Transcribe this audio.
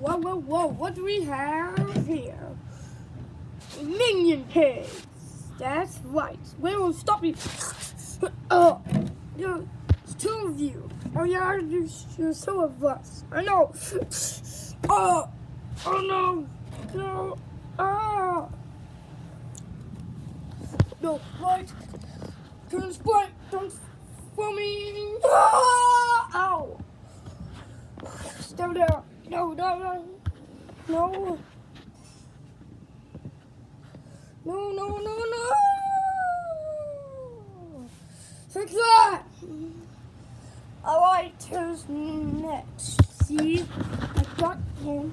Whoa, what do we have here? Minion pigs. That's right. We will stop you. There's two of you. Oh yeah, there's two of us. I know. Oh no. No. Ah. No, right. Transform me. Ah! Ow. Stay there. No. No. Fix that! Alright, who's next? See? I got him.